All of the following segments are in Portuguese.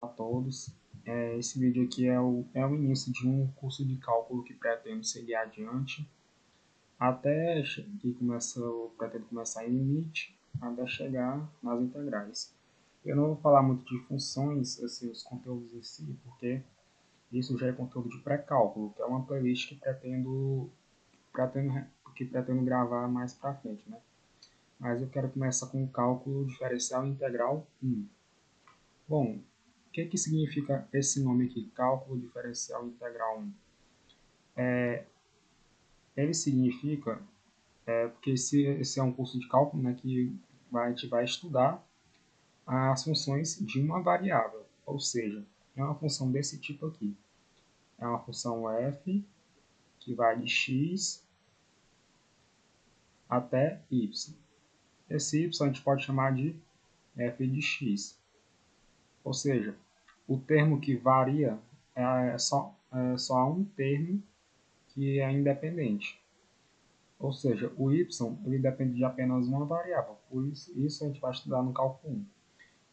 a todos. Esse vídeo aqui é o início de um curso de cálculo que pretendo seguir adiante, até que pretendo começar em limite, até chegar nas integrais. Eu não vou falar muito de funções, assim, os conteúdos em si, porque isso já é conteúdo de pré-cálculo, que é uma playlist que pretendo gravar mais para frente, né? Mas eu quero começar com o cálculo diferencial integral 1. Bom, o que significa esse nome aqui, cálculo diferencial integral 1? Ele significa, porque esse é um curso de cálculo, né, que a gente vai estudar as funções de uma variável, ou seja, é uma função desse tipo aqui. É uma função f que vai de x até y. Esse y a gente pode chamar de f de x. Ou seja, o termo que varia só há um termo que é independente. Ou seja, o y ele depende de apenas uma variável. Por isso a gente vai estudar no cálculo 1.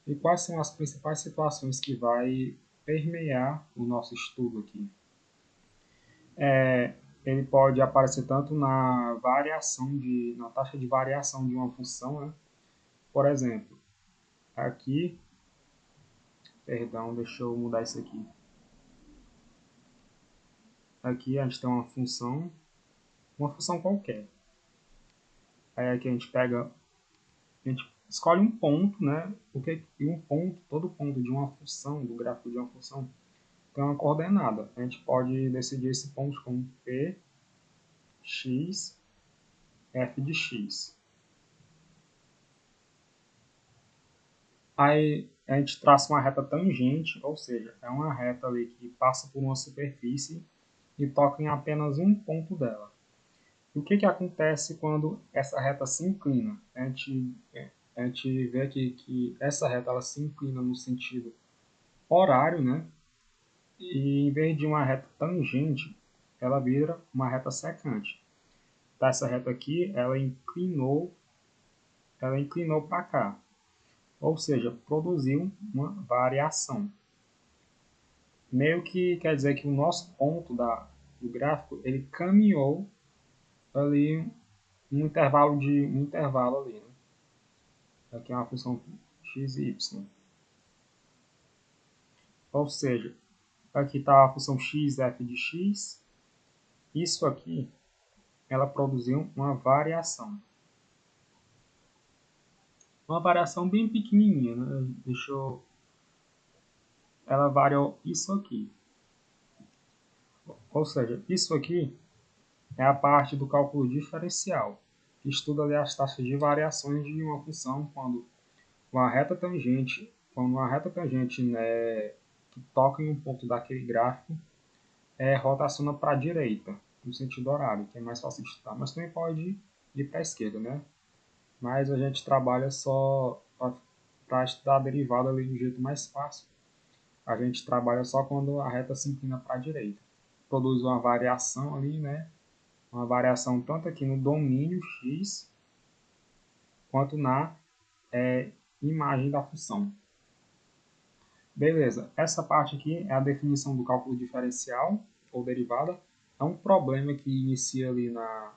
E quais são as principais situações que vai permear o nosso estudo aqui? Ele pode aparecer tanto na taxa de variação de uma função, né? Por exemplo, aqui, perdão, deixa eu mudar isso aqui. Aqui a gente tem uma função qualquer. Aí aqui a gente escolhe um ponto, né? E um ponto, todo ponto de uma função, do gráfico de uma função, tem uma coordenada. A gente pode decidir esse ponto como P, X, F de X. Aí a gente traça uma reta tangente, ou seja, é uma reta ali que passa por uma superfície e toca em apenas um ponto dela. E o que acontece quando essa reta se inclina? A gente vê aqui que essa reta ela se inclina no sentido horário, né? E em vez de uma reta tangente, ela vira uma reta secante. Tá, essa reta aqui, ela inclinou para cá, ou seja, produziu uma variação. Meio que quer dizer que o nosso ponto do gráfico, ele caminhou ali um intervalo ali, né? Aqui é uma função x e y. Ou seja, aqui está a função x, f de x. Isso aqui, ela produziu uma variação. Uma variação bem pequenininha, né? Ela variou isso aqui. Ou seja, isso aqui é a parte do cálculo diferencial, que estuda ali as taxas de variações de uma função quando uma reta tangente, né, que toca em um ponto daquele gráfico rotaciona para a direita, no sentido horário, que é mais fácil de estudar. Mas também pode ir para a esquerda, né? Mas a gente trabalha só para estudar a derivada ali do jeito mais fácil. A gente trabalha só quando a reta se inclina para a direita. Produz uma variação ali, né? Uma variação tanto aqui no domínio x, quanto na imagem da função. Beleza, essa parte aqui é a definição do cálculo diferencial ou derivada. É um problema que inicia ali né,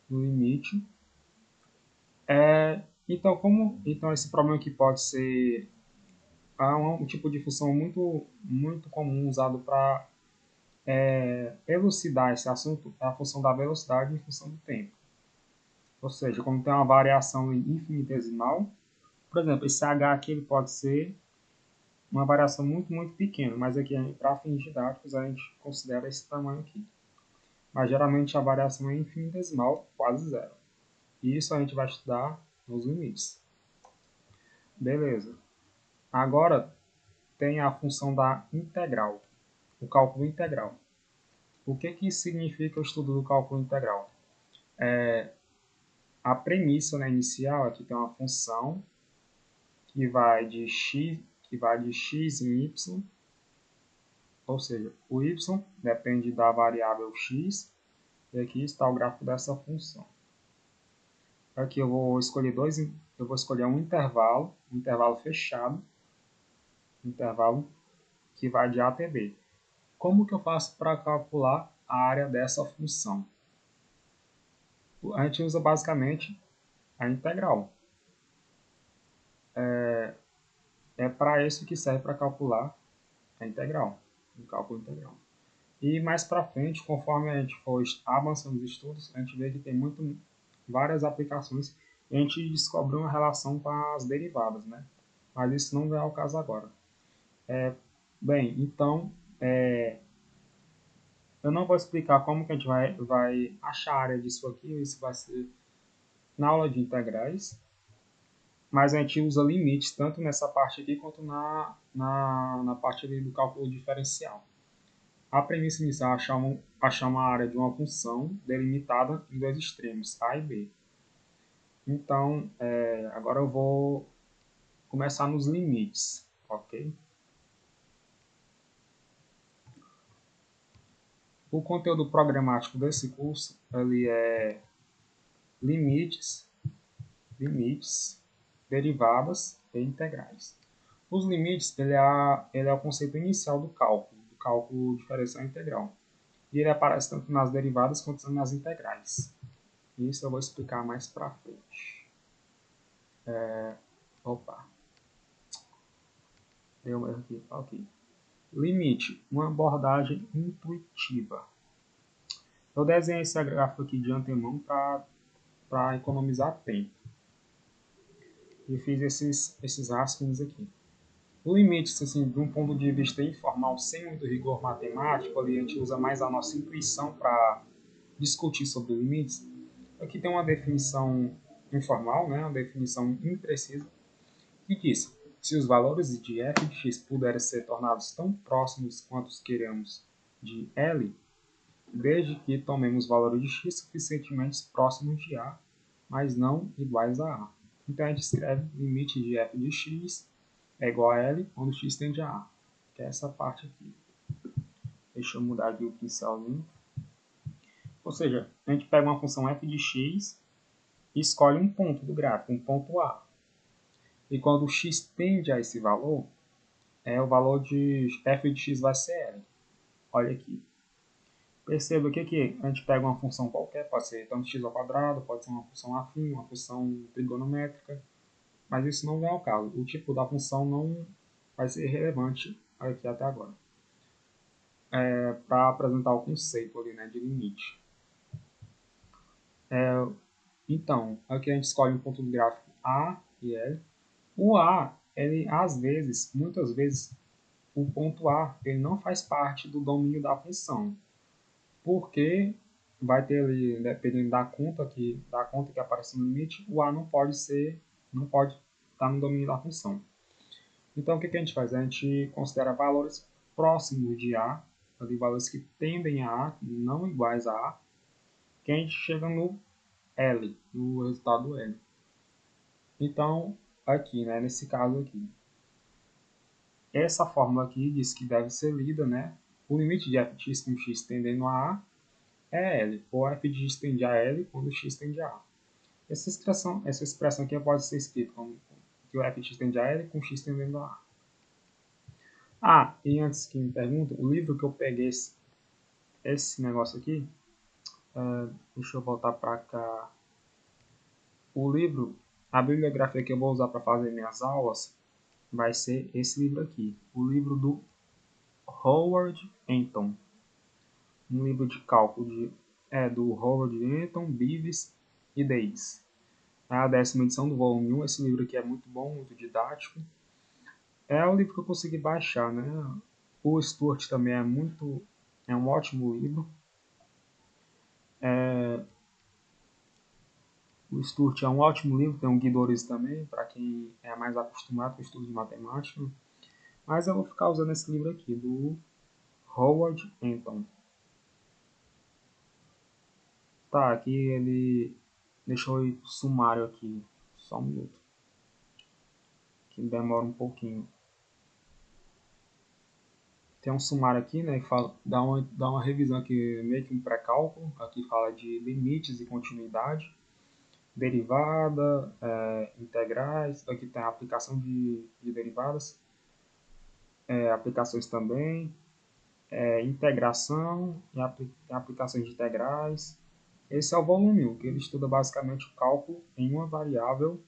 no limite. Então esse problema aqui pode ser um tipo de função muito comum usado para elucidar esse assunto, é a função da velocidade em função do tempo. Ou seja, quando tem uma variação infinitesimal, por exemplo, esse h aqui ele pode ser uma variação muito pequena, mas aqui para fins didáticos a gente considera esse tamanho aqui. Mas geralmente a variação é infinitesimal, quase zero. E isso a gente vai estudar nos limites. Beleza. Agora tem a função da integral, o cálculo integral. O que significa o estudo do cálculo integral? A premissa, né, inicial aqui tem uma função que vai de x em y, ou seja, o y depende da variável x, e aqui está o gráfico dessa função. Aqui eu vou escolher um intervalo fechado, intervalo que vai de A até B. Como que eu faço para calcular a área dessa função? A gente usa basicamente a integral. É para isso que serve para calcular a integral, o cálculo integral. E mais para frente, conforme a gente for avançando nos estudos, a gente vê que tem várias aplicações e a gente descobre uma relação com as derivadas, né? Mas isso não é o caso agora. Bem, então, eu não vou explicar como que a gente vai achar a área disso aqui, isso vai ser na aula de integrais, mas a gente usa limites tanto nessa parte aqui quanto na parte ali do cálculo diferencial. A premissa inicial é achar uma área de uma função delimitada em dois extremos, A e B. Então, agora eu vou começar nos limites, ok? O conteúdo programático desse curso ele é limites, derivadas e integrais. Os limites ele é o conceito inicial do cálculo diferencial integral. E ele aparece tanto nas derivadas quanto nas integrais. Isso eu vou explicar mais para frente. Opa, deu um erro aqui. Ok. Limite, uma abordagem intuitiva. Eu desenhei esse gráfico aqui de antemão para economizar tempo. E fiz esses rascunhos aqui. O limite, assim, de um ponto de vista informal, sem muito rigor matemático, ali a gente usa mais a nossa intuição para discutir sobre limites. Aqui tem uma definição informal, né, uma definição imprecisa, que diz: se os valores de f de x puderem ser tornados tão próximos quanto queremos de L, desde que tomemos valores de x suficientemente próximos de A, mas não iguais a A. Então a gente escreve limite de f de x é igual a L quando x tende a A, que é essa parte aqui. Deixa eu mudar aqui o pincelzinho. Ou seja, a gente pega uma função f de x e escolhe um ponto do gráfico, um ponto A. E quando x tende a esse valor, o valor de f de x vai ser L. Olha aqui. Perceba que aqui a gente pega uma função qualquer, pode ser tanto x ao quadrado, pode ser uma função afim, uma função trigonométrica, mas isso não vem ao caso. O tipo da função não vai ser relevante aqui até agora. Para apresentar o conceito ali, né, de limite. Então, aqui a gente escolhe um ponto do gráfico A e L. O A, ele às vezes, muitas vezes, o ponto A ele não faz parte do domínio da função, porque vai ter ali, dependendo da conta que aparece no limite, o A não pode estar no domínio da função. Então, o que a gente faz? A gente considera valores próximos de A, ali, valores que tendem a A, não iguais a A, que a gente chega no L, no resultado L. Então, aqui, né, nesse caso aqui, essa fórmula aqui diz que deve ser lida, né? O limite de f de x com x tendendo a A é L, ou f de x tende a L quando x tende a A. Essa expressão aqui pode ser escrita como que o f de x tende a L com x tendendo a A. Ah, e antes que me perguntem, o livro que eu peguei esse negócio aqui, deixa eu voltar para cá. O livro, a bibliografia que eu vou usar para fazer minhas aulas vai ser esse livro aqui, o livro do Howard Hinton, um livro de cálculo do Howard Hinton, Beavis e Davis. É a 10ª edição do volume 1. Esse livro aqui é muito bom, muito didático. É o livro que eu consegui baixar, né? O Stuart também é um ótimo livro. O Stuart é um ótimo livro, tem um Guidores também, para quem é mais acostumado com o estudo de matemática. Mas eu vou ficar usando esse livro aqui, do Howard Hinton. Tá, aqui ele deixou o sumário aqui, só um minuto, que demora um pouquinho. Tem um sumário aqui, né, que dá uma revisão aqui, meio que um pré-cálculo, aqui fala de limites e continuidade, derivada, integrais, aqui tem a aplicação de derivadas, aplicações também, integração e aplicações de integrais. Esse é o volume 1, que ele estuda basicamente o cálculo em uma variável,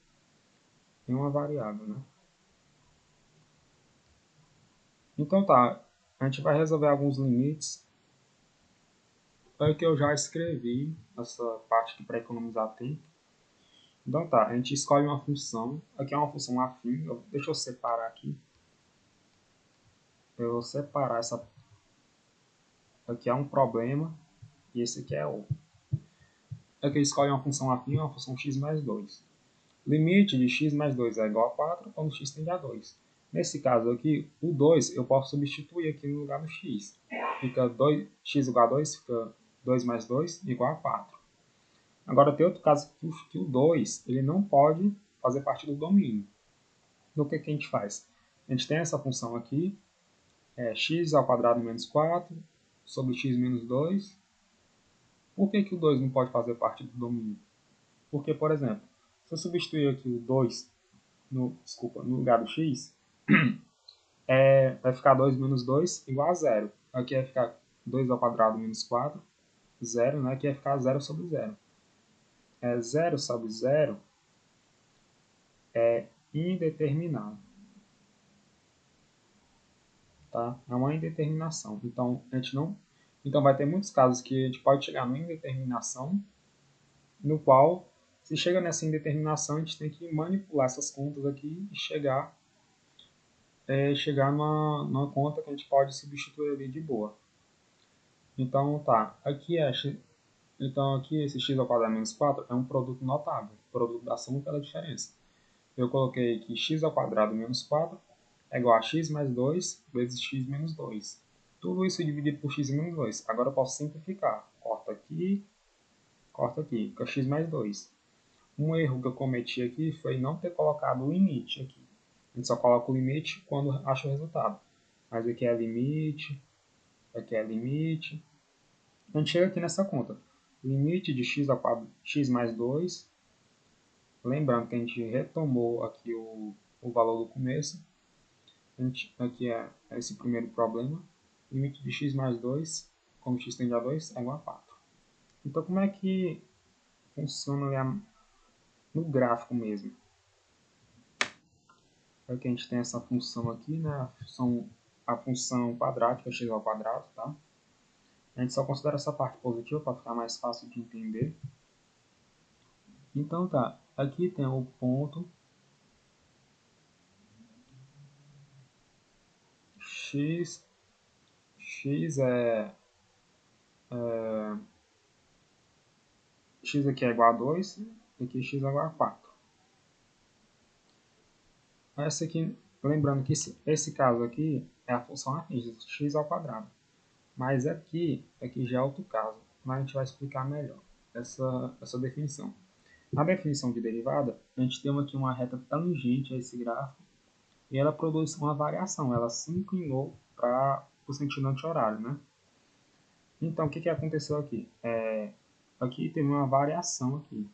né? Então tá, a gente vai resolver alguns limites. É que eu já escrevi essa parte aqui para economizar tempo. Então tá, a gente escolhe uma função. Aqui é uma função afim. Deixa eu separar aqui. Eu vou separar essa. Aqui é um problema e esse aqui é outro. Aqui eu escolho uma função afim, uma função x mais 2. Limite de x mais 2 é igual a 4 quando x tende a 2. Nesse caso aqui, o 2 eu posso substituir aqui no lugar do x. Fica x igual a 2, fica 2 mais 2 igual a 4. Agora tem outro caso que o 2 ele não pode fazer parte do domínio. Então o que a gente faz? A gente tem essa função aqui, x ao quadrado menos 4 sobre x menos 2. Por que o 2 não pode fazer parte do domínio? Porque, por exemplo, se eu substituir aqui o 2 no lugar do x, vai ficar 2 menos 2 igual a 0. Aqui vai ficar 2 ao quadrado menos 4, 0, né? Aqui vai ficar 0 sobre 0. 0 sobre 0 é indeterminado. Tá? É uma indeterminação. Então, então vai ter muitos casos que a gente pode chegar numa indeterminação, no qual, se chega nessa indeterminação, a gente tem que manipular essas contas aqui e chegar numa conta que a gente pode substituir ali de boa. Então, tá. Então, aqui esse x ao quadrado menos 4 é um produto notável, produto da soma pela diferença. Eu coloquei que x ao quadrado menos 4 é igual a x mais 2 vezes x menos 2. Tudo isso dividido por x menos 2. Agora eu posso simplificar. Corta aqui, fica x mais 2. Um erro que eu cometi aqui foi não ter colocado o limite aqui. A gente só coloca o limite quando acha o resultado. Mas aqui é limite, aqui é limite. A gente chega aqui nessa conta. Limite de x ao quadrado, x mais 2. Lembrando que a gente retomou aqui o valor do começo. Aqui é esse primeiro problema. Limite de x mais 2, como x tende a 2, é igual a 4. Então, como é que funciona no gráfico mesmo? Aqui a gente tem essa função aqui, né? A função quadrática, x ao quadrado, tá? A gente só considera essa parte positiva para ficar mais fácil de entender. Então tá, aqui tem o ponto x x aqui é igual a 2, aqui x é igual a 4. Essa aqui, lembrando que esse caso aqui é a função afim, x ao quadrado. Mas aqui já é outro caso, mas a gente vai explicar melhor essa definição. Na definição de derivada, a gente tem aqui uma reta tangente a esse gráfico e ela produz uma variação, ela se inclinou para o sentido anti-horário, né? Então, o que aconteceu aqui? Aqui teve uma variação aqui.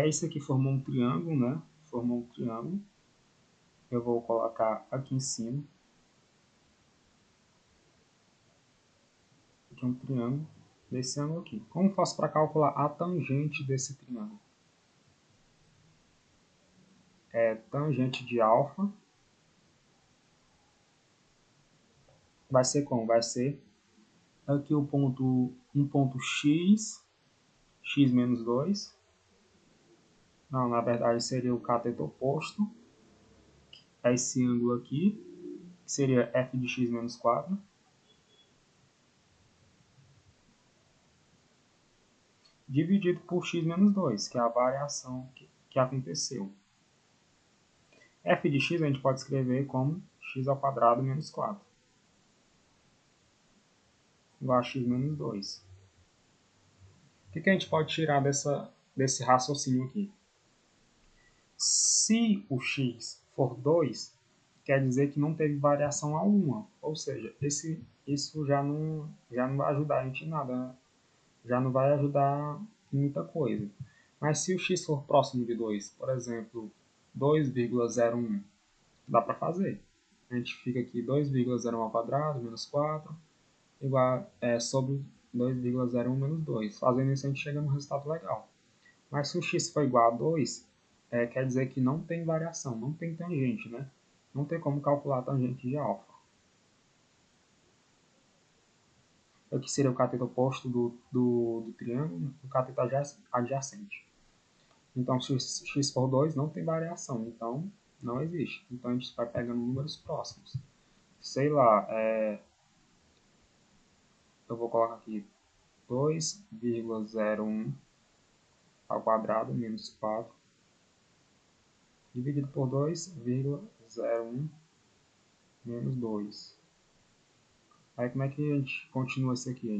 Isso aqui formou um triângulo, né? Formou um triângulo. Eu vou colocar aqui em cima. Aqui é um triângulo desse ângulo aqui. Como faço para calcular a tangente desse triângulo? Tangente de alfa vai ser como? Vai ser aqui um ponto x menos 2. Não, na verdade seria o cateto oposto a esse ângulo aqui, que seria f de x menos 4. Dividido por x menos 2, que é a variação que aconteceu. F de x a gente pode escrever como x ao quadrado menos 4. Igual a x menos 2. O que a gente pode tirar desse raciocínio aqui? Se o x for 2, quer dizer que não teve variação alguma. Ou seja, isso já não vai ajudar a gente em nada, né? Já não vai ajudar em muita coisa. Mas se o x for próximo de 2, por exemplo, 2,01, dá para fazer. a gente fica aqui 2,01 ao quadrado menos 4 igual sobre 2,01 menos 2. Fazendo isso, a gente chega num resultado legal. Mas se o x for igual a 2, quer dizer que não tem variação, não tem tangente, né? Não tem como calcular a tangente de alfa. Aqui seria o cateto oposto do triângulo, o cateto adjacente. Então, se x for 2, não tem variação, então não existe. Então, a gente vai pegando números próximos. Sei lá, eu vou colocar aqui 2,01 ao quadrado menos 4 dividido por 2,01 menos 2. Aí como é que a gente continua isso aqui? A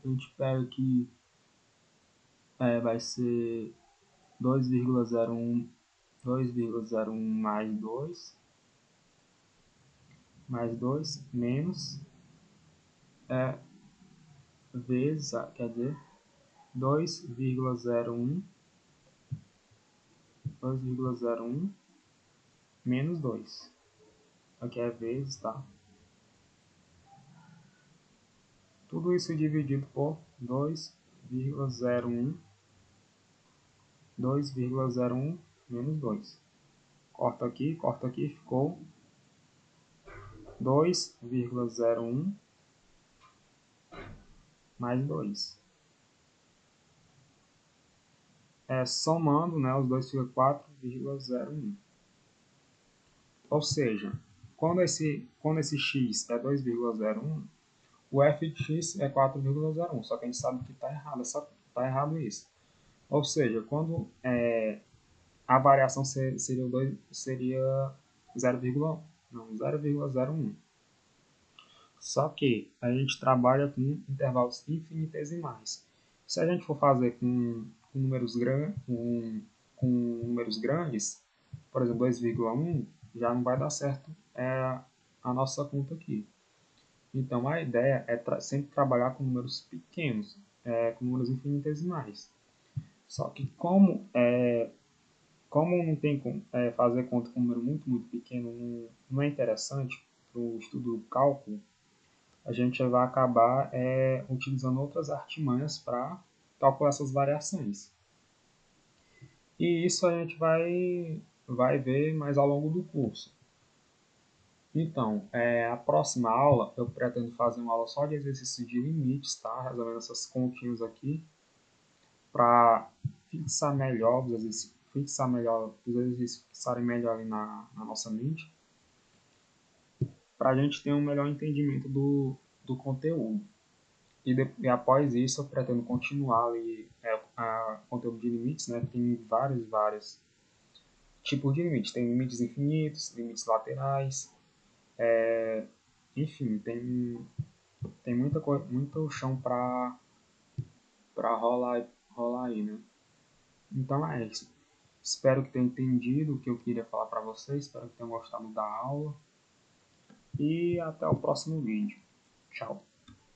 gente pega aqui, vai ser 2,01 mais 2 menos vezes, quer dizer, 2,01 menos 2. Aqui é vezes, tá? Tudo isso dividido por 2,01 menos 2. Corta aqui, ficou 2,01 mais 2. Somando, né, os dois fica 4,01. Ou seja, quando esse x é 2,01, o f de x é 4,01. Só que a gente sabe que está errado, errado isso. Ou seja, quando a variação seria 0,01. Só que a gente trabalha com intervalos infinitesimais. Se a gente for fazer com números grandes, por exemplo, 2,1, já não vai dar certo a nossa conta aqui. Então, a ideia é sempre trabalhar com números pequenos, com números infinitesimais. Só que como não tem como fazer conta com um número muito, muito pequeno, não é interessante para o estudo do cálculo, a gente vai acabar utilizando outras artimanhas para calcular essas variações. E isso a gente vai ver mais ao longo do curso. Então, a próxima aula, eu pretendo fazer uma aula só de exercício de limites, tá? Resolvendo essas continhas aqui, para fixar melhor os exercícios fixarem melhor ali na nossa mente, para a gente ter um melhor entendimento do conteúdo. E após isso, eu pretendo continuar ali a conteúdo de limites, né? Tem vários tipos de limites. Tem limites infinitos, limites laterais, enfim, tem muito chão para rolar aí, né? Então é isso. Espero que tenham entendido o que eu queria falar para vocês. Espero que tenham gostado da aula. E até o próximo vídeo. Tchau.